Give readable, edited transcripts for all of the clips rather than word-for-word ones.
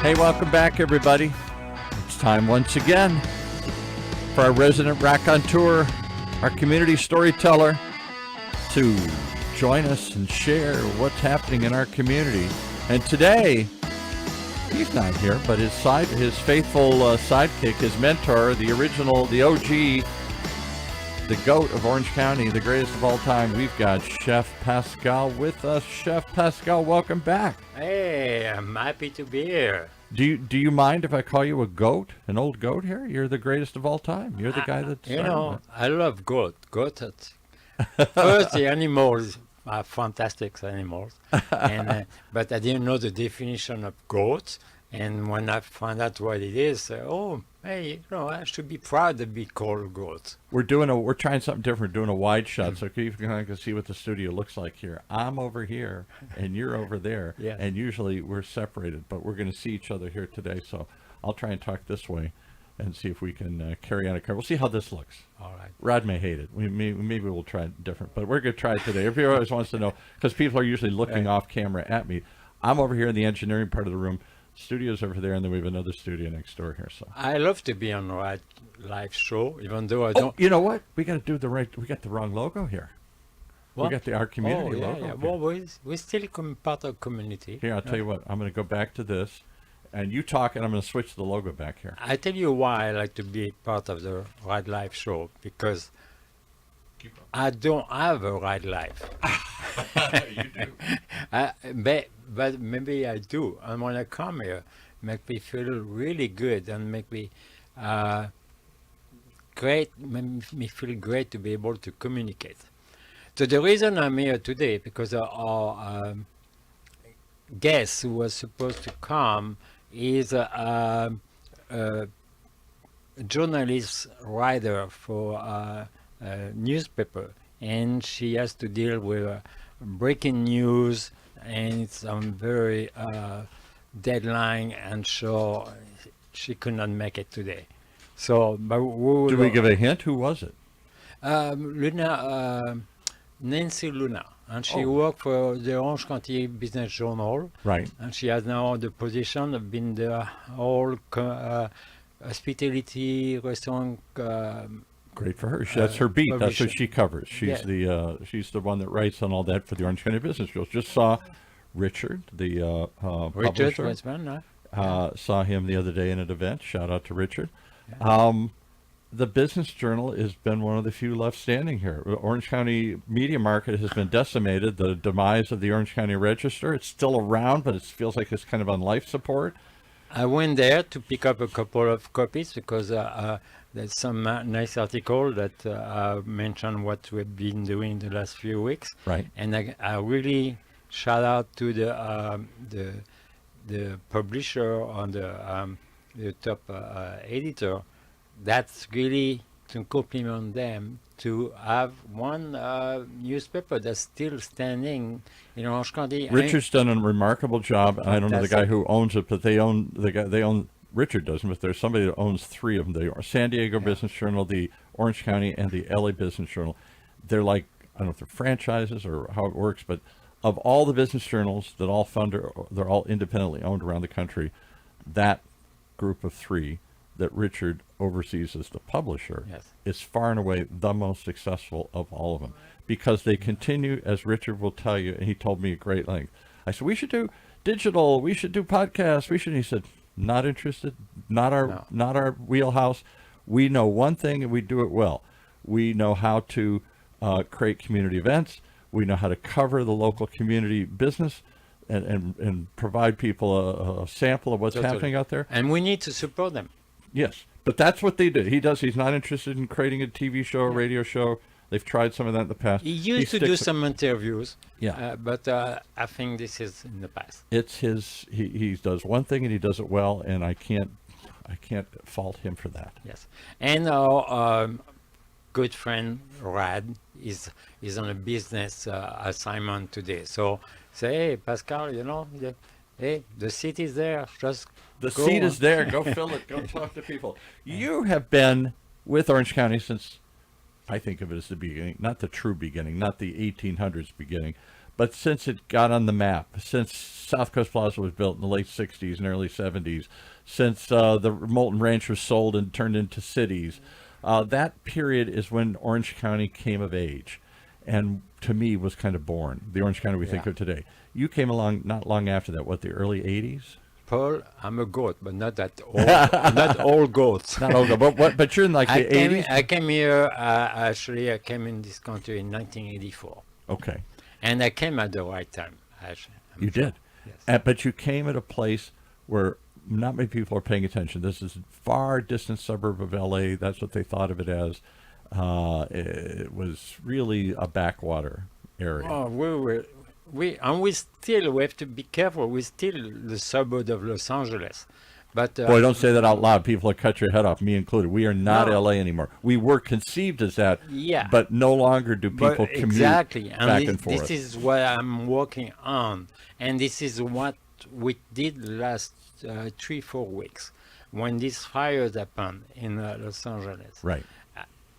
Hey, welcome back, everybody. It's time once again for our resident raconteur, our community storyteller, to join us and share what's happening in our community. And today, he's not here, but his faithful sidekick, his mentor, the original, the OG, the GOAT of Orange County, the greatest of all time. We've got Chef Pascal with us. Chef Pascal, welcome back. Hey, I'm happy to be here. Do you mind if I call you a goat, an old goat here? You're the greatest of all time. You're the guy that started it. I love goat. First, the animals are fantastic animals, but I didn't know the definition of goat. And when I found out what it is, I should be proud to be called goat. We're trying something different, doing a wide shot, so you can see what the studio looks like here. I'm over here, and you're over there, Yeah. And usually we're separated, but we're going to see each other here today. So I'll try and talk this way, and see if we can carry on a conversation. We'll see how this looks. All right. RAAD may hate it. Maybe we'll try it different, but we're going to try it today. Everybody always wants to know, because people are usually looking off camera at me. I'm over here in the engineering part of the room. Studio's over there, and then we have another studio next door here. So I love to be on RAAD live show, even though I don't. You know what? We got to do we got the wrong logo here. What? We got our community logo. Yeah. Well, we're still part of community. Here, I'll tell you what. I'm going to go back to this, and you talk, and I'm going to switch the logo back here. I tell you why I like to be part of the RAAD live show, because I don't have a RAAD life. You do. But maybe I do. And when I come here, make me feel really good and make me great. Make me feel great to be able to communicate. So the reason I'm here today, because our guest who was supposed to come is a journalist writer for a newspaper, and she has to deal with breaking news, and it's very deadline, and so she could not make it today. So, but Did we give a hint? Who was it? Nancy Luna, and she worked for the Orange County Business Journal. Right. And she has now the position of being the whole hospitality restaurant. Great for her. That's her beat. Publisher. That's what she covers. She's she's the one that writes on all that for the Orange County Business Journal. Just saw Richard, the Richard publisher. Weisman, Saw him the other day in an event. Shout out to Richard. Yeah. The Business Journal has been one of the few left standing here. Orange County media market has been decimated. The demise of the Orange County Register. It's still around, but it feels like it's kind of on life support. I went there to pick up a couple of copies because there's some nice article that mention what we've been doing the last few weeks. Right. And I really shout out to the publisher on the top editor. That's really to compliment them to have one newspaper that's still standing in Orange County. Richard's done a remarkable job. I don't know the guy who owns it, but they own Richard doesn't, but there's somebody that owns three of them. The San Diego Business Journal, the Orange County, and the LA Business Journal. They're like, I don't know if they're franchises or how it works, but of all the business journals that all they're all independently owned around the country, that group of three that Richard oversees as the publisher is far and away the most successful of all of them, because they continue, as Richard will tell you, and he told me at great length. I said, we should do digital, we should do podcasts, he said, not interested, not our wheelhouse. We know one thing, and we do it well. We know how to create community events. We know how to cover the local community business and provide people a sample of what's happening out there. And we need to support them. Yes, but that's what they did. He's not interested in creating a TV show or radio show. They've tried some of that in the past. He used to do some interviews, yeah, but I think this is in the past. It's his. He does one thing and he does it well, and I can't fault him for that. Yes, and our good friend RAAD is on a business assignment today. So say, hey, Pascal, hey, the seat is there. Just the seat is there. Go fill it. Go talk to people. You have been with Orange County since, I think of it as the beginning, not the true beginning, not the 1800s beginning, But since it got on the map, since South Coast Plaza was built in the late 60s and early 70s, since the Molten Ranch was sold and turned into cities, that period is when Orange County came of age, and to me was kind of born. The Orange County we think of today. You came along not long after that. What, the early 80s? Paul, I'm a goat, but not that old. Not all goats. Not old, but you're in like the 80s. I came here. Actually, I came in this country in 1984, Okay, and I came at the right time. Actually, you did. Yes. But you came at a place where not many people are paying attention. This is a far distant suburb of LA. That's what they thought of it as. It was really a backwater area. Oh, we have to be careful. We're still the suburb of Los Angeles, but Boy, don't say that out loud. People will cut your head off, me included. We are not No. LA anymore. We were conceived as that, Yeah. but no longer do But people commute exactly, and back this, and forth. this is what I'm working on, and this is what we did last 3-4 weeks when these fires happened in Los Angeles. Right.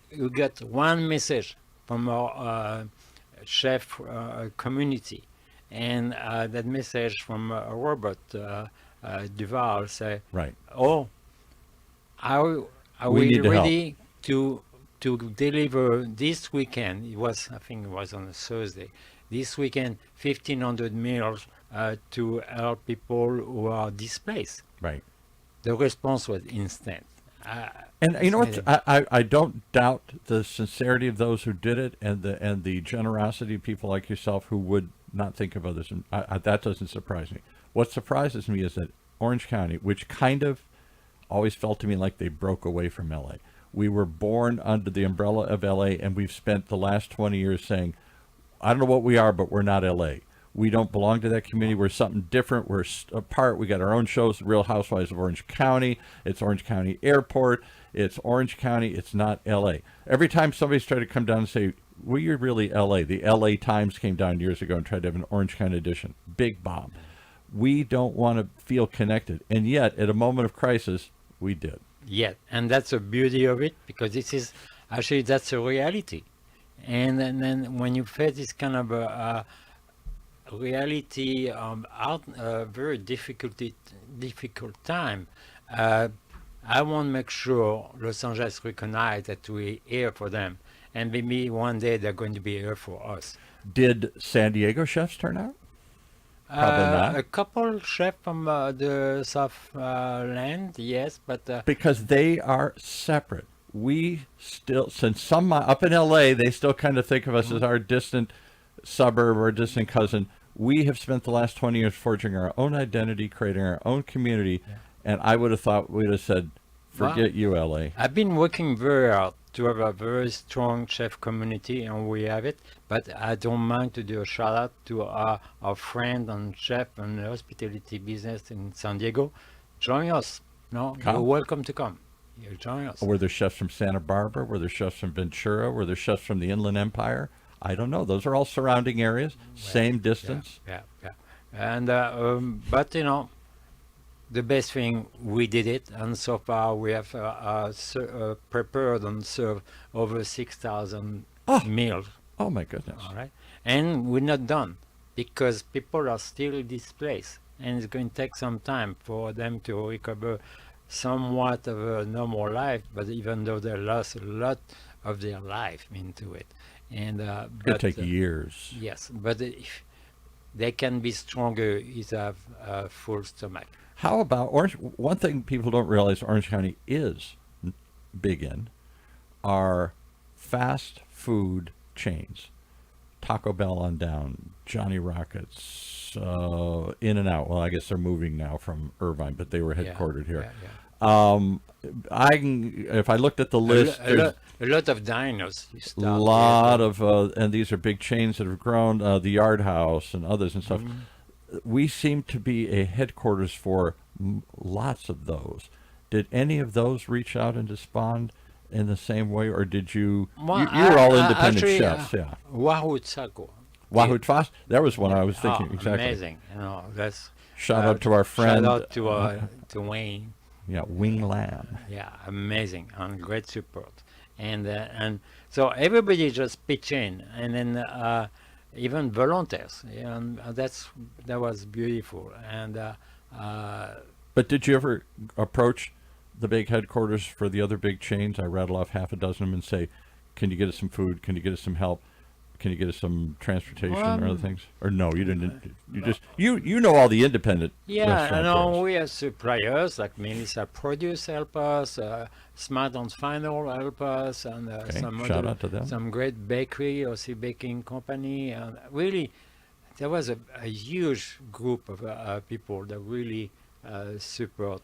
You got one message from our chef community, and that message from Robert Duval say, Right. "Oh, are We we need to help." ready to deliver this weekend?" I think it was on a Thursday. This weekend, 1,500 meals to help people who are displaced. Right. The response was instant. And you know what? Fascinating. I don't doubt the sincerity of those who did it, and the generosity of people like yourself who would not think of others. And that doesn't surprise me. What surprises me is that Orange County, which kind of always felt to me like they broke away from LA. We were born under the umbrella of LA, and we've spent the last 20 years saying, I don't know what we are, but we're not LA. We don't belong to that community. We're something different. We're apart. We got our own shows, The Real Housewives of Orange County. It's Orange County Airport. It's Orange County. It's not LA. Every time somebody's tried to come down and say, we're really LA. The LA Times came down years ago and tried to have an Orange County edition. Big bomb. We don't want to feel connected. And yet, at a moment of crisis, we did. Yeah, and that's the beauty of it, because this is actually that's a reality, and then when you face this kind of a reality out very difficult time, I want to make sure Los Angeles recognize that we're here for them, and maybe one day they're going to be here for us. Did San Diego chefs turn out? Probably not. A couple chefs from the South land, yes, but Because they are separate. We still, since some up in LA, they still kind of think of us as our distant suburb or distant cousin. We have spent the last 20 years forging our own identity, creating our own community, and I would have thought we'd have said, forget you, LA. I've been working very hard to have a very strong chef community, and we have it. But I don't mind to do a shout out to our friend and chef and hospitality business in San Diego. Join us. No, Come. you're welcome to come. You join us. Were there chefs from Santa Barbara? Were there chefs from Ventura? Were there chefs from the Inland Empire? I don't know. Those are all surrounding areas, same distance. Yeah. And but the best thing, we did it, and so far we have prepared and served over 6,000 meals. Oh my goodness. All right, and we're not done because people are still displaced, and it's going to take some time for them to recover somewhat of a normal life. But even though they lost a lot of their life into it, and Could take years. Yes, but if they can be stronger is have a full stomach. How about Orange? One thing people don't realize Orange County is big in are fast food chains. Taco Bell on down, Johnny Rockets, In and Out. Well, I guess they're moving now from Irvine, but they were headquartered here. If I looked at the list, A lot of diners. a lot of, and these are big chains that have grown. The Yard House and others and stuff. We seem to be a headquarters for lots of those. Did any of those reach out and respond in the same way, or did you? Well, you were all independent actually, chefs, yeah. Wahoo Taco. Wahoo Fast. That was one I was thinking exactly. Amazing. That's Shout out to our friend. Shout out to Wayne. Yeah, Wing Lamb. Yeah, amazing and great support. And so everybody just pitch in, and then even volunteers, and that was beautiful. And But did you ever approach the big headquarters for the other big chains? I rattle off half a dozen of them and say, "Can you get us some food? Can you get us some help? Can you get us some transportation or other things?" Or no, you didn't. You just you know all the independent yeah, I restaurateurs. know we have suppliers like Melissa Produce help us, Smart and Final help us, and Okay, some shout other out to them. some great bakery, OC Baking Company, and really there was a huge group of people that really support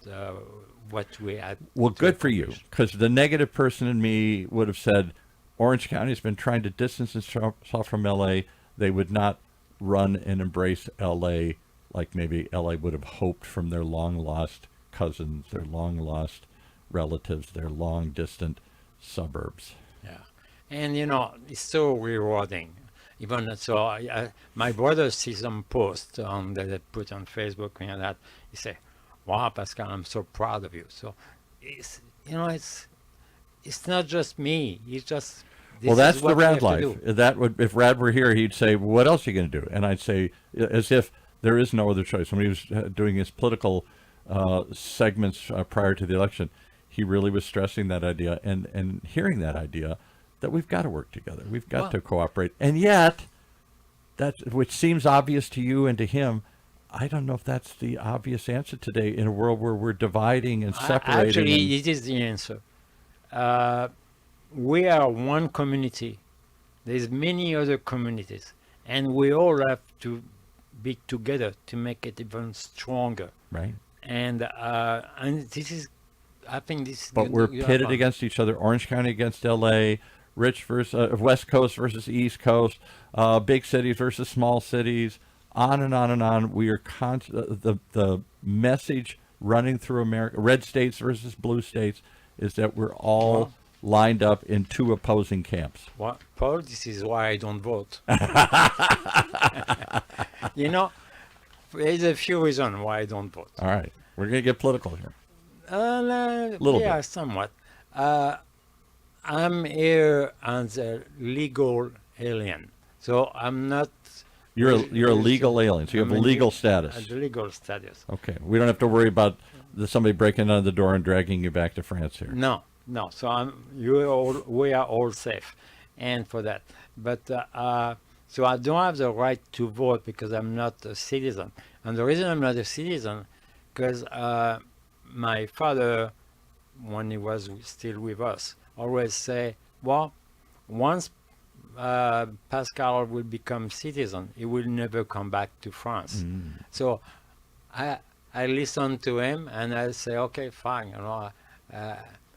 what we had. Well, to good for you, accomplish. because the negative person in me would have said, Orange County has been trying to distance itself from L.A. They would not run and embrace L.A. like maybe L.A. would have hoped from their long-lost cousins, their long-lost relatives, their long-distant suburbs. Yeah, and it's so rewarding. Even so, my brother sees some post on that I put on Facebook and that he say, "Wow, Pascal, I'm so proud of you." So it's it's not just me. It's just this Well, that's is the what we RAAD have to life. do. That would, if RAAD were here, he'd say, "What else are you going to do?" And I'd say, as if there is no other choice. When he was doing his political segments prior to the election, he really was stressing that idea and hearing that idea that we've got to work together, we've got Well- to cooperate, and yet that which seems obvious to you and to him. I don't know if that's the obvious answer today in a world where we're dividing and separating. Actually, it is the answer. We are one community. There's many other communities, and we all have to be together to make it even stronger. right? And this is, I think this. But we're pitted against each other. Orange County against L.A., rich versus West Coast versus East Coast, big cities versus small cities, on and on and on. We are the message running through America, red states versus blue states, is that we're all lined up in two opposing camps. Well, Paul, this is why I don't vote. There's a few reasons why I don't vote. All right, we're going to get political here. Little bit. somewhat. I'm here as a legal alien, so I'm not. You're a legal alien, so you have a legal status. A legal status. Okay, we don't have to worry about somebody breaking under the door and dragging you back to France here. No. So we are all safe, and for that. But so I don't have the right to vote because I'm not a citizen. And the reason I'm not a citizen, because my father, when he was still with us, always say, well, once Pascal will become citizen, he will never come back to France. So I listen to him and I say, okay, fine.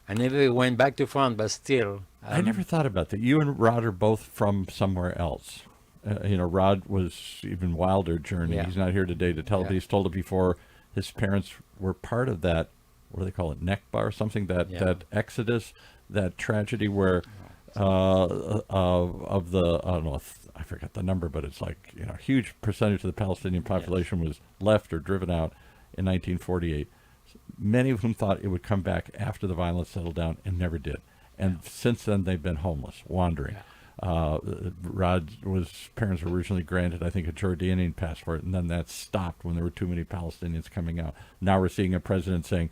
I never went back to France, but still. I never thought about that. You and Rod are both from somewhere else. Rod was even wilder journey. Yeah. He's not here today to tell it, but he's told it before. His parents were part of that, what do they call it, Nekba or something, that exodus, that tragedy where of the, I don't know, I forgot the number, but it's like, a huge percentage of the Palestinian population was left or driven out in 1948. Many of whom thought it would come back after the violence settled down and never did. And since then, they've been homeless, wandering. Rod's parents were originally granted, I think, a Jordanian passport, and then that stopped when there were too many Palestinians coming out. Now we're seeing a president saying,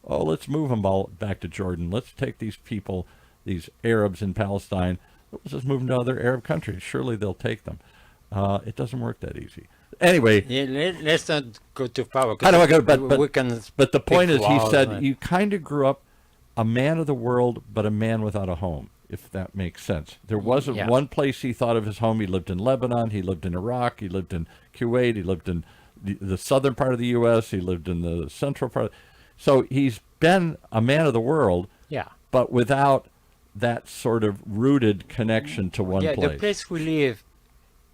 oh, let's move them all back to Jordan. Let's take these people, these Arabs in Palestine, let's just move them to other Arab countries. Surely they'll take them. It doesn't work that easy. Anyway, let's not go too far. I don't want to go, we can. but the point is, he said, and- you kind of grew up a man of the world, but a man without a home, if that makes sense. There wasn't one place he thought of his home. He lived in Lebanon, he lived in Iraq, he lived in Kuwait, he lived in the southern part of the U.S., he lived in the central part. So he's been a man of the world, but without that sort of rooted connection to one place. The place we live,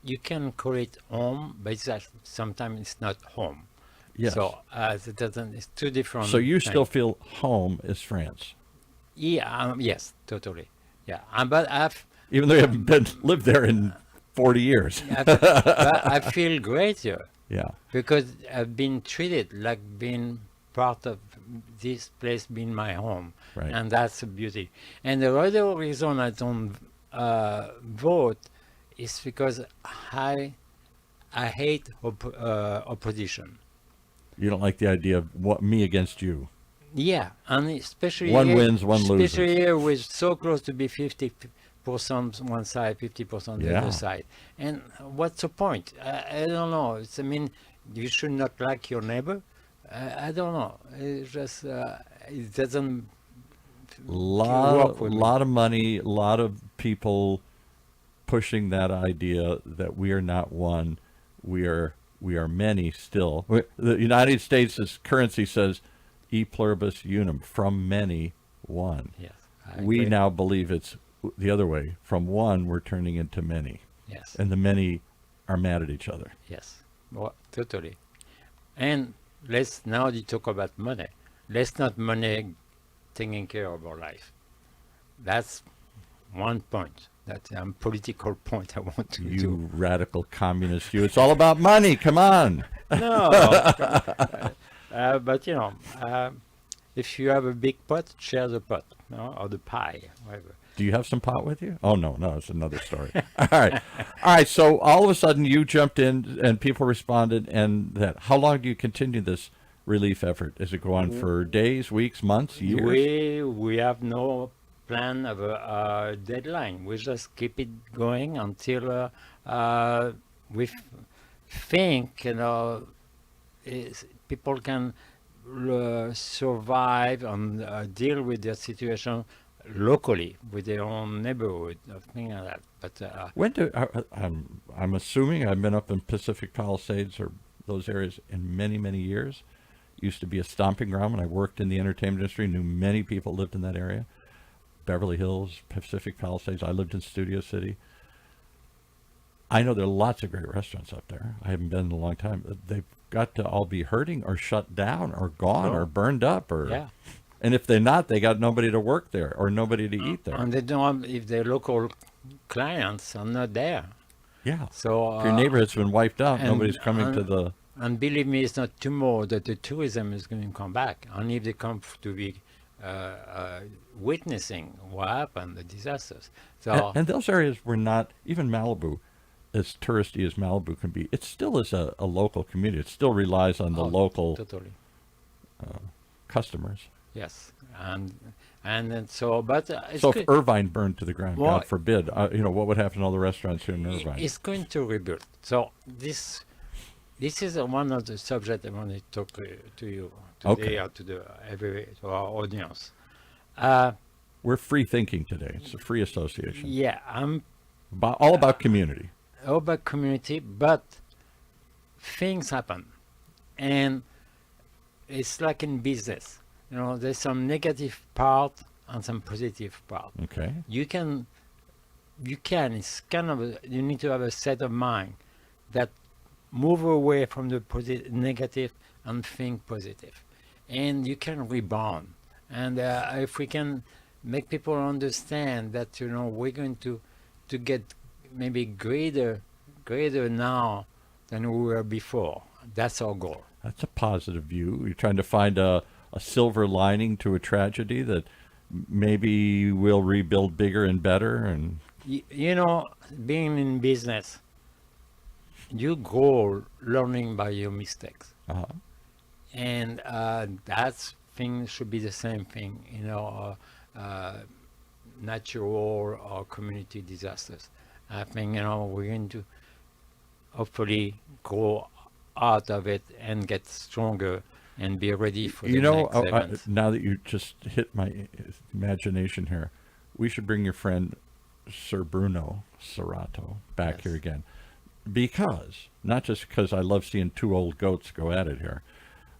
you can call it home, but sometimes it's not home. Yes. So it doesn't. It's two different. So you things. still feel home is France, Yeah. Yes. Totally. Yeah. But even though you haven't lived there in 40 years. but I feel great here. Yeah. Because I've been treated like being part of this place being my home. Right. And that's a beauty. And the other reason I don't vote it's because I hate opposition. You don't like the idea of me against you. Yeah, and especially One here, wins, one loses. especially here, we're so close to be 50% one side, 50% the Yeah. other side. And what's the point? I don't know. I mean, you should not like your neighbor. I don't know. It just it doesn't work with me. Lot of money, a lot of people pushing that idea that we are not one, we are many still. The United States' currency says e pluribus unum, from many one. Yes, We agree. now believe it's the other way. From one, we're turning into many, Yes, and the many are mad at each other. yes, well, totally. And let's now talk about money. Let's not money taking care of our life. That's one point. That's a political point I want to do. You radical communist, you! It's all about money. Come on. No, but if you have a big pot, share the pot, or the pie, whatever. Do you have some pot with you? Oh no, it's another story. All right. So all of a sudden you jumped in, and people responded, and that. How long do you continue this relief effort? Does it go on for days, weeks, months, years? We have no plan of a deadline. We just keep it going until we think people can survive and deal with their situation locally with their own neighborhood, things like that. But When do I'm assuming I've been up in Pacific Palisades or those areas in many years. Used to be a stomping ground when I worked in the entertainment industry. Knew many people lived in that area. Beverly Hills, Pacific Palisades. I lived in Studio City. I know there are lots of great restaurants up there. I haven't been in a long time. They've got to all be hurting or shut down or gone or burned up or. yeah. And if they're not, they got nobody to work there or nobody to eat there. And they don't if their local clients are not there. Yeah. So If your neighborhood's been wiped out, and- nobody's coming to the. And believe me, it's not tomorrow that the tourism is going to come back. Only if they come to be witnessing what happened, the disasters. So And those areas were not, even Malibu, as touristy as Malibu can be, it still is a local community. It still relies on the local totally. customers. Yes, and then so, but it's So good. if Irvine burned to the ground, Well, God forbid, what would happen to all the restaurants here in Irvine? It's going to rebuild. So this is one of the subjects I want to talk to you today, Okay. or to our audience. We're free thinking today. It's a free association. Yeah, I'm All about community. all about community, but things happen, and it's like in business. There's some negative part and some positive part. Okay. You can. It's kind of you need to have a set of mind that move away from the negative and think positive, and you can rebound. And if we can make people understand that we're going to get maybe greater now than we were before. That's our goal. That's a positive view. You're trying to find a silver lining to a tragedy that maybe we'll rebuild bigger and better. And Being in business, you grow learning by your mistakes. And that thing should be the same thing, natural or community disasters. I think, we're going to hopefully grow out of it and get stronger and be ready for the next event. now that you just hit my imagination here, we should bring your friend Sir Bruno Serrato back here again. Not just because I love seeing two old goats go at it here.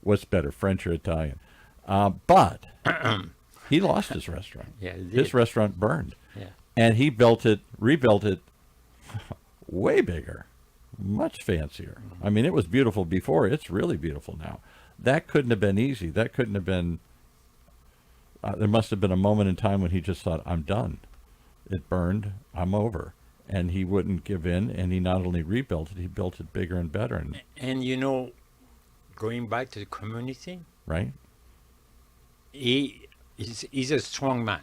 What's better, French or Italian? But he lost his restaurant. Yeah, he did. His restaurant burned. Yeah. And he rebuilt it way bigger, much fancier. Mm-hmm. I mean, it was beautiful before. It's really beautiful now. That couldn't have been easy. That couldn't have been. There must have been a moment in time when he just thought, I'm done. It burned. I'm over. And he wouldn't give in. And he not only rebuilt it, he built it bigger and better. And going back to the community, Right? he's a strong man.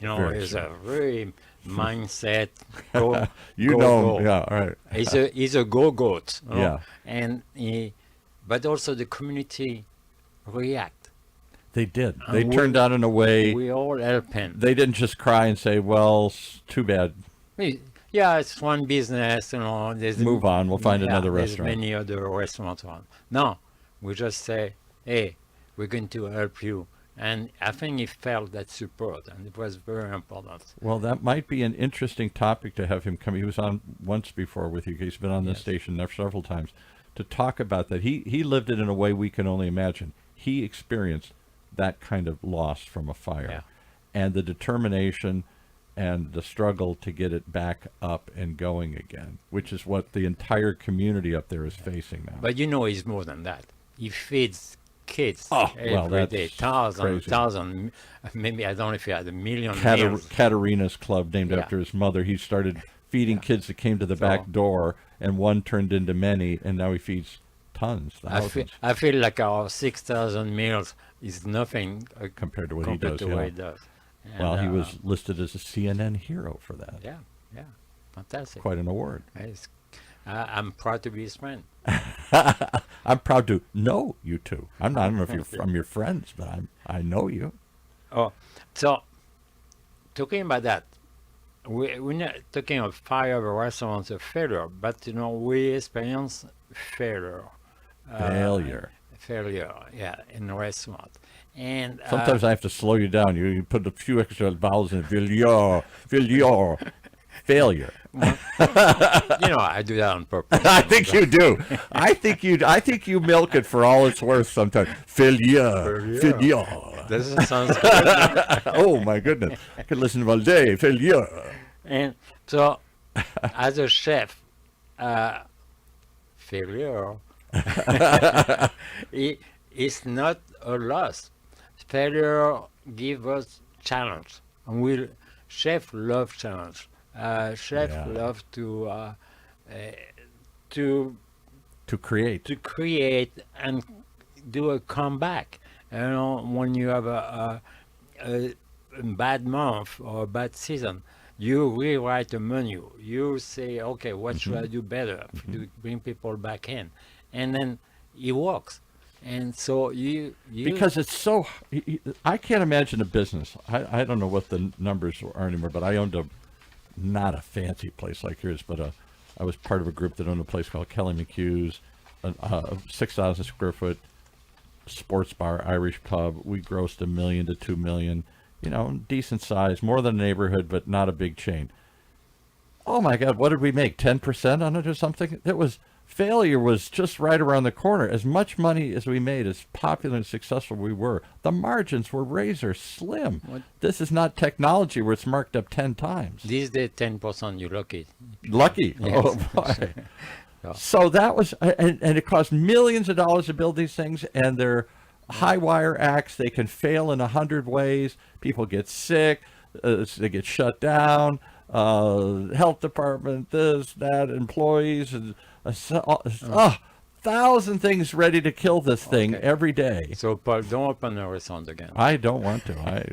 Very He's strong. a very mindset. Go, You go, know go. him. Yeah, all right. He's a go-goat. You know? Yeah. And but also the community react. They did. And They turned out in a way. We all help him. They didn't just cry and say, well, too bad. Yeah, it's one business, you know. Move on. We'll find another there's restaurant. many other restaurants on. No, we just say, hey, we're going to help you. And I think he felt that support, and it was very important. Well, that might be an interesting topic to have him come. He was on once before with you. He's been on this station several times to talk about that. He lived it in a way we can only imagine. He experienced that kind of loss from a fire, and the determination and the struggle to get it back up and going again, which is what the entire community up there is facing now. But you know, he's more than that. He feeds kids that's day, crazy. thousand, maybe I don't know if he had a million meals. Katerina's Club, named after his mother. He started feeding kids that came to the back door, and one turned into many, and now he feeds tons, thousands. I feel like our 6,000 meals is nothing compared to what he compared does. to what he does. And, well, he was listed as a CNN hero for that. Yeah, fantastic. Quite an award. I'm proud to be his friend. I'm proud to know you two. I don't know if you're from your friends, but I know you. Oh, so talking about that, we're not talking of fire restaurants of failure, but you know we experience failure. Failure, in a restaurant. And sometimes I have to slow you down. You put a few extra vowels in failure. You know, I do that on purpose. I think you do. I think you milk it for all it's worth sometimes. Failure. This sounds good. Oh my goodness. I could listen to all day. Failure. And so, as a chef, failure it's not a loss. Failure gives us challenge. And chef love challenge. Chef love to create and do a comeback. You know, when you have a bad month or a bad season, you rewrite a menu. You say, okay, what should I do better to bring people back in? And then it works. And so you because it's so, I can't imagine a business. I don't know what the numbers are anymore, but I owned not a fancy place like yours, but I was part of a group that owned a place called Kelly McHugh's, a 6,000 square foot sports bar, Irish pub. We grossed $1 million to $2 million, you know, decent size, more than a neighborhood, but not a big chain. Oh my God, what did we make? 10% on it or something? Failure was just right around the corner. As much money as we made, as popular and successful we were, the margins were razor slim. This is not technology where it's marked up 10 times. These days, 10%, you're lucky. Lucky? Yes. Oh, boy. So that was, and it cost millions of dollars to build these things, and they're high wire acts. They can fail in 100 ways. People get sick. They get shut down. Health department, this, that, employees, and 1,000 things ready to kill this thing every day. So, Paul, don't open the restaurant again. I don't want to. I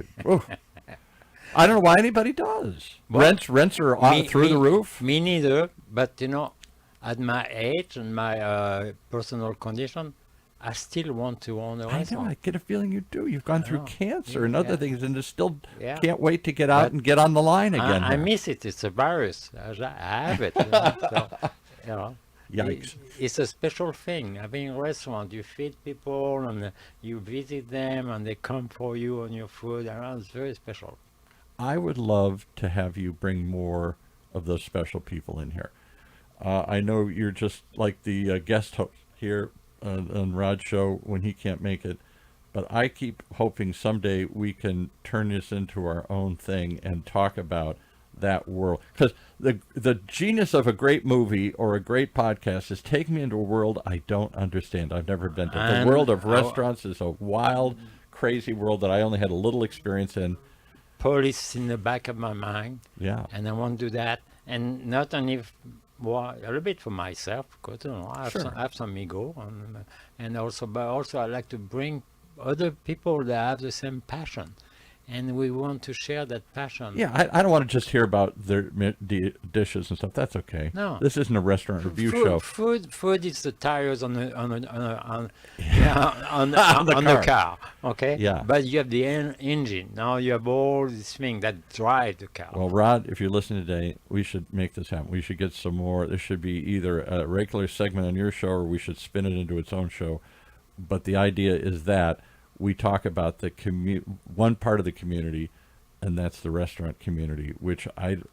don't know why anybody does. Well, rents are through the roof. Me neither. But you know, at my age and my personal condition, I still want to own a restaurant. I know. I get a feeling you do. You've gone through cancer and other things, and still can't wait to get out and get on the line again. I miss it. It's a virus. I have it. So, you know. Yikes. It's a special thing. Having a restaurant, you feed people and you visit them and they come for you on your food. And it's very special. I would love to have you bring more of those special people in here. I know you're just like the guest host here on RAAD show when he can't make it, but I keep hoping someday we can turn this into our own thing and talk about that world, because the genius of a great movie or a great podcast is taking me into a world I don't understand. I've never been to. The world of restaurants is a wild, crazy world that I only had a little experience in. Police in the back of my mind. Yeah. And I want to do that, and not only a little bit for myself, because you know I have some ego, and also, but also I like to bring other people that have the same passion. and we want to share that passion. Yeah, I don't want to just hear about their dishes and stuff. That's okay. No. This isn't a restaurant review show. Food is the tires on the car. Okay. Yeah. But you have the engine. Now you have all these things that drive the car. Well, Rod, if you're listening today, we should make this happen. We should get some more. There should be either a regular segment on your show, or we should spin it into its own show. But the idea is that we talk about the one part of the community, and that's the restaurant community, which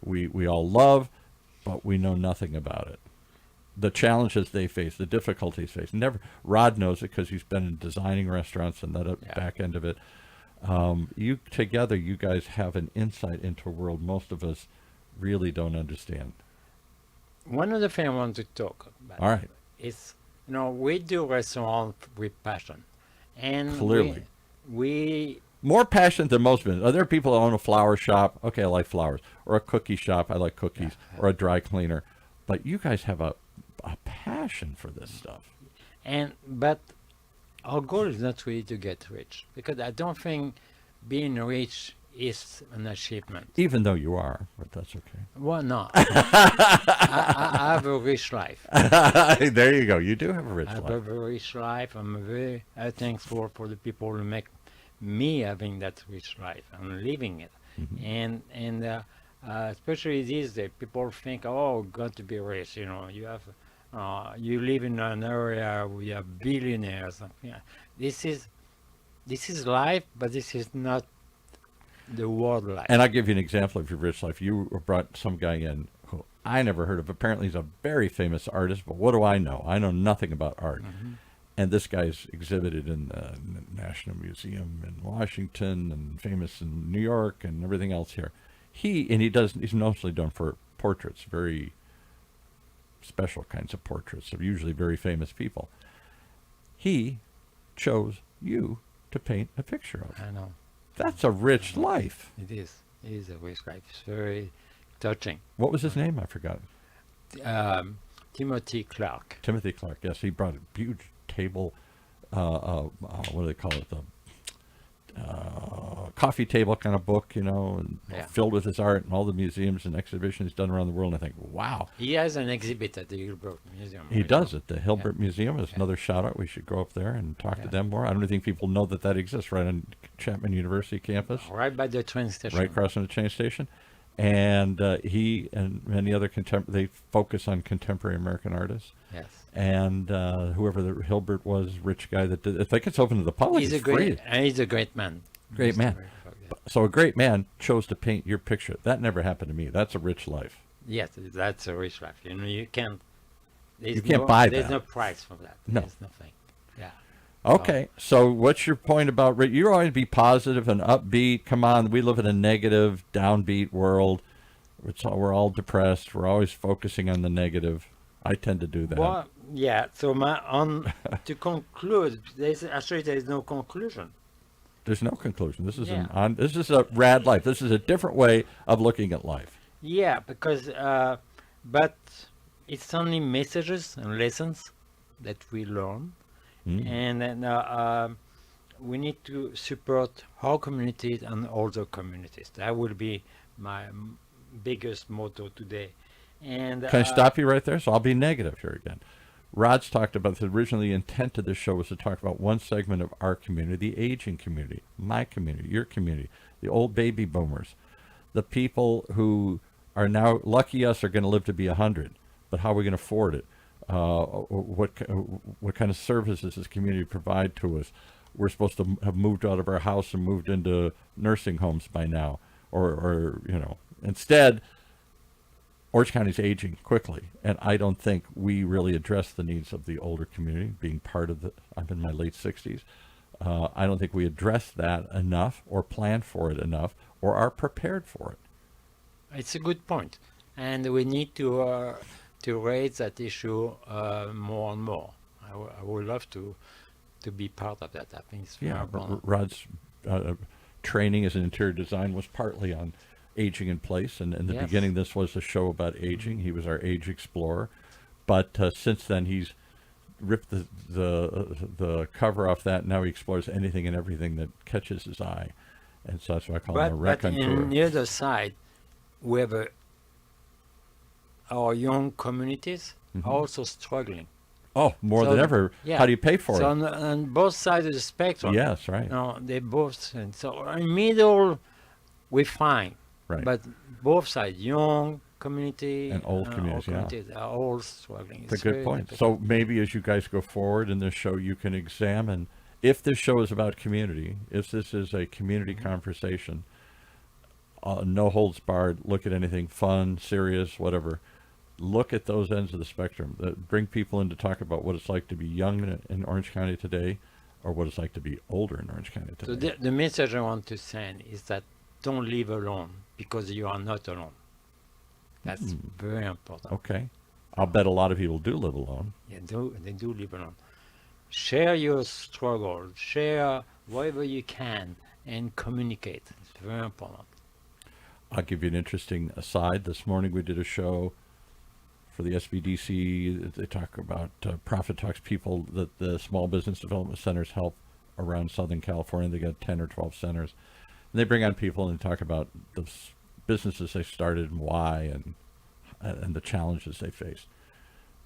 we all love, but we know nothing about it. The challenges they face, the difficulties faced. Rod knows it because he's been in designing restaurants and that back end of it. You guys have an insight into a world most of us really don't understand. One of the things I want to talk about. All right. Is, we do restaurant with passion. And clearly, we more passionate than most men. Other people own a flower shop. Okay, I like flowers. Or a cookie shop. I like cookies. Yeah. Or a dry cleaner. But you guys have a passion for this stuff. But our goal is not really to get rich, because I don't think being rich is an achievement. Even though you are, but that's okay. Well, no. I have a rich life. There you go. You do have a rich life. I have a rich life. I'm very thankful for the people who make me having that rich life. I'm living it. Mm-hmm. And especially these days, people think, oh, got to be rich. You have, you live in an area where you have billionaires. Yeah. This is life, but this is not the world life. And I'll give you an example of your rich life. You brought some guy in who I never heard of. Apparently he's a very famous artist, but what do I know? I know nothing about art. Mm-hmm. And this guy's exhibited in the National Museum in Washington and famous in New York and everything else here. He's mostly done for portraits, very special kinds of portraits of usually very famous people. He chose you to paint a picture of. I know. That's a rich life. It is. It is a rich life. It's very touching. What was his name? I forgot. Timothy Clark. Timothy Clark. Yes, he brought a huge table. What do they call it? The coffee table kind of book, and filled with his art and all the museums and exhibitions done around the world. And I think, wow. He has an exhibit at the Hilbert Museum. He does at the Hilbert Museum. It's another shout out. We should go up there and talk to them more. I don't think people know that exists right on Chapman University campus. Right by the train station. Right across from the train station. And he and many other they focus on contemporary American artists. Yes. And whoever the Hilbert was, rich guy that did, I think it's open to the public. He's a great man. Great man. So a great man chose to paint your picture. That never happened to me. That's a rich life. Yes, that's a rich life. You can't. You can't buy that. There's no price for that. No. There's nothing. Yeah. Okay, so what's your point about you always be positive and upbeat? Come on, we live in a negative, downbeat world. We're all depressed. We're always focusing on the negative. I tend to do that. Well, yeah. So to conclude, there is no conclusion. There's no conclusion. This is this is a RAAD life. This is a different way of looking at life. Yeah, because but it's only messages and lessons that we learn. And then we need to support our communities and other communities. That will be my biggest motto today. And can I stop you right there? So I'll be negative here again. Rod's talked about originally the intent of this show was to talk about one segment of our community, the aging community, my community, your community, the old baby boomers, the people who are now lucky us are going to live to be 100, but how are we going to afford it? What kind of services does this community provide to us? We're supposed to have moved out of our house and moved into nursing homes by now, or instead, Orange County is aging quickly, and I don't think we really address the needs of the older community. Being part of I'm in my late 60s. I don't think we address that enough, or plan for it enough, or are prepared for it. It's a good point, and we need to raise that issue more and more. I would love to be part of that. I think it's very important. Rod's training as an interior design was partly on aging in place, and in the beginning this was a show about aging. He was our age explorer, but since then he's ripped the cover off that. Now he explores anything and everything that catches his eye, And so that's why I call them a But raconteur. in the other side, we have our young communities Mm-hmm. are also struggling. Oh, more So than ever. yeah. How do you pay for So it? on both sides of the spectrum, Yes, right. they both. And so in middle, we're fine. Right. But both sides, young community And old communities, yeah. are all struggling. It's a good point. So maybe as you guys go forward in this show, you can examine if this show is about community, if this is a community conversation, no holds barred, look at anything fun, serious, whatever. Look at those ends of the spectrum. Bring people in to talk about what it's like to be young in Orange County today, or what it's like to be older in Orange County today. So the message I want to send is that don't live alone, because you are not alone. That's very important. Okay. I'll bet a lot of people do live alone. Yeah, they do live alone. Share your struggle, share whatever you can, and communicate. It's very important. I'll give you an interesting aside. This morning we did a show for the SBDC. They talk about Profit Talks people that the small business development centers help around Southern California. They got 10 or 12 centers. And they bring on people and talk about the businesses they started and why and the challenges they face.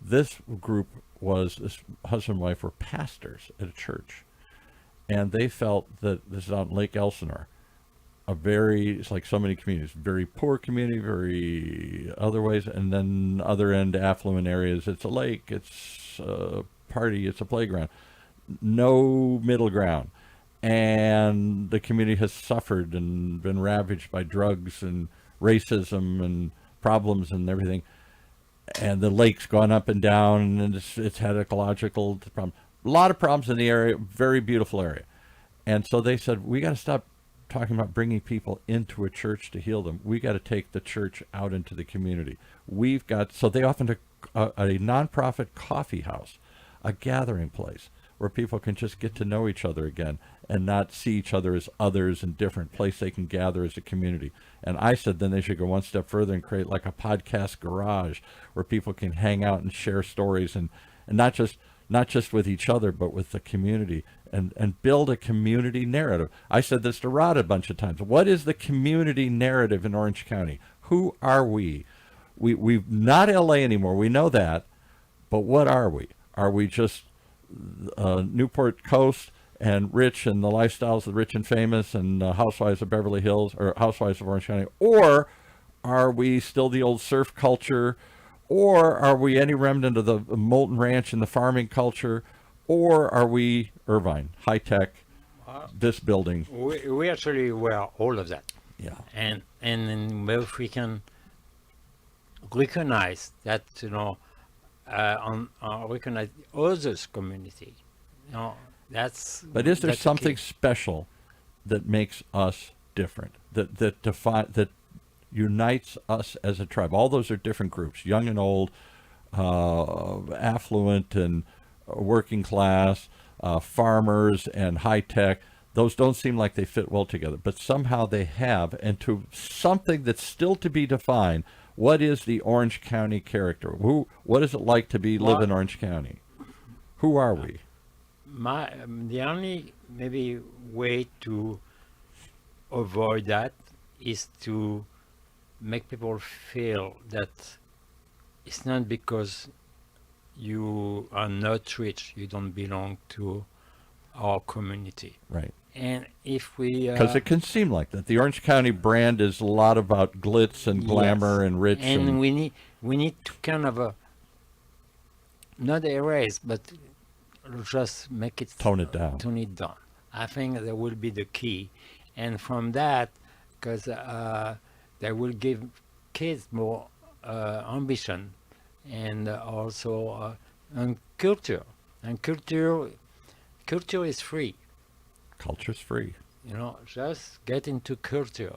This group was, this husband and wife were pastors at a church. And they felt that this is out in Lake Elsinore, it's like so many communities, very poor community, very other ways, and then other end affluent areas. It's a lake, it's a party, it's a playground. No middle ground. And the community has suffered and been ravaged by drugs and racism and problems and everything. And the lake's gone up and down, and it's had ecological problems. A lot of problems in the area, very beautiful area. And so they said, we got to stop talking about bringing people into a church to heal them. We got to take the church out into the community. So they often took a nonprofit coffee house, a gathering place where people can just get to know each other again and not see each other as others and different, place they can gather as a community. And I said then they should go one step further and create like a podcast garage where people can hang out and share stories and not just with each other, but with the community, and build a community narrative. I said this to RAAD a bunch of times. What is the community narrative in Orange County? Who are we? We're not LA anymore. We know that. But what are we? Are we just Newport Coast and rich and the lifestyles of the rich and famous and housewives of Beverly Hills or housewives of Orange County? Or are we still the old surf culture? Or are we any remnant of the Molten Ranch and the farming culture? Or are we Irvine, high-tech, this building? We actually were all of that. Yeah. And if we can recognize that, recognize others' community, that's. But is there that's something key. special that makes us different? That unites us as a tribe? All those are different groups, young and old, affluent and working class, farmers and high tech. Those don't seem like they fit well together, but somehow they have. And to something that's still to be defined, what is the Orange County character? What is it like to live in Orange County? Who are we? The only maybe way to avoid that is to make people feel that it's not because you are not rich, you don't belong to our community. Right. And if we... Because it can seem like that. The Orange County brand is a lot about glitz and glamour and rich. And we need to kind of not erase, but just make it... Tone it down. Tone it down. I think that will be the key. And from that, because they will give kids more ambition and also and culture. And culture is free. Culture's free. Just get into culture.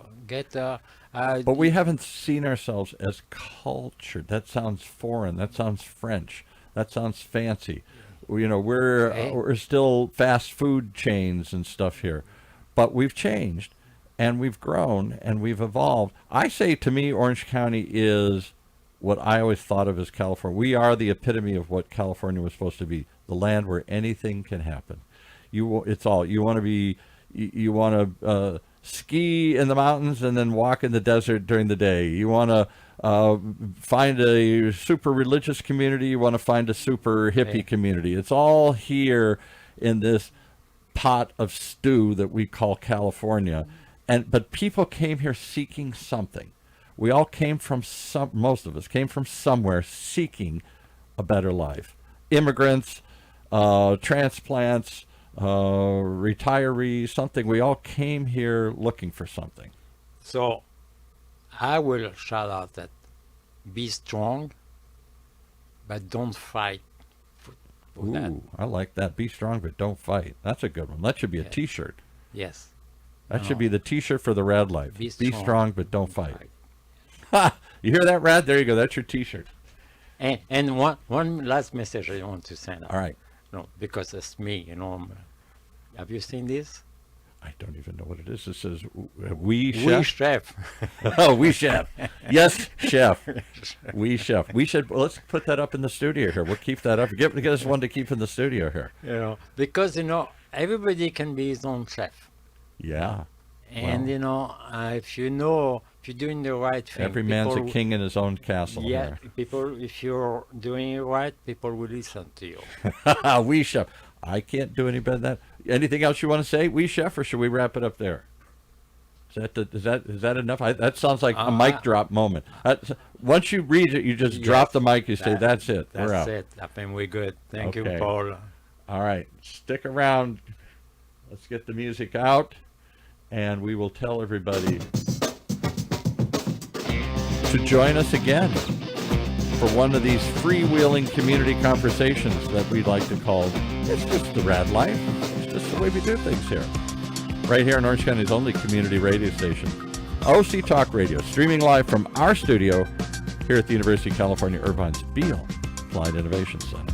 But we haven't seen ourselves as cultured. That sounds foreign. That sounds French. That sounds fancy. We're still fast food chains and stuff here. But we've changed, and we've grown, and we've evolved. I say, to me, Orange County is what I always thought of as California. We are the epitome of what California was supposed to be, the land where anything can happen. You want to be, You want to ski in the mountains and then walk in the desert during the day. You want to find a super religious community. You want to find a super hippie community. It's all here in this pot of stew that we call California. But people came here seeking something. We all came from most of us came from somewhere seeking a better life. Immigrants, transplants, retirees, something. We all came here looking for something. So I will shout out that be strong, but don't fight for that. Ooh, I like that. Be strong, but don't fight. That's a good one. That should be a T-shirt. Yes. That should be the T-shirt for the RAAD life. Be strong, but don't fight. Ha! You hear that, RAAD? There you go. That's your T-shirt. And one last message I want to send out. All right. No, because it's me, Have you seen this? I don't even know what it is. It says, we chef. We chef. Oh, we chef. Yes, chef. We chef. We should, let's put that up in the studio here. We'll keep that up. Get us one to keep in the studio here. Because, everybody can be his own chef. Yeah. And, if you're doing the right thing. Every man's a king in his own castle. Yeah, people, if you're doing it right, people will listen to you. We chef. I can't do any better than that. Anything else you want to say, we chef, or should we wrap it up there? Is that enough? That sounds like a mic drop moment. Once you read it, you just drop the mic. You say, "That's it. We're out." That's it. I think we're good. Thank you, Paul. All right, stick around. Let's get the music out, and we will tell everybody to join us again for one of these freewheeling community conversations that we'd like to call, it's just the RAAD life. It's just the way we do things here. Right here in Orange County's only community radio station, OC Talk Radio, streaming live from our studio here at the University of California, Irvine's Beale Applied Innovation Center.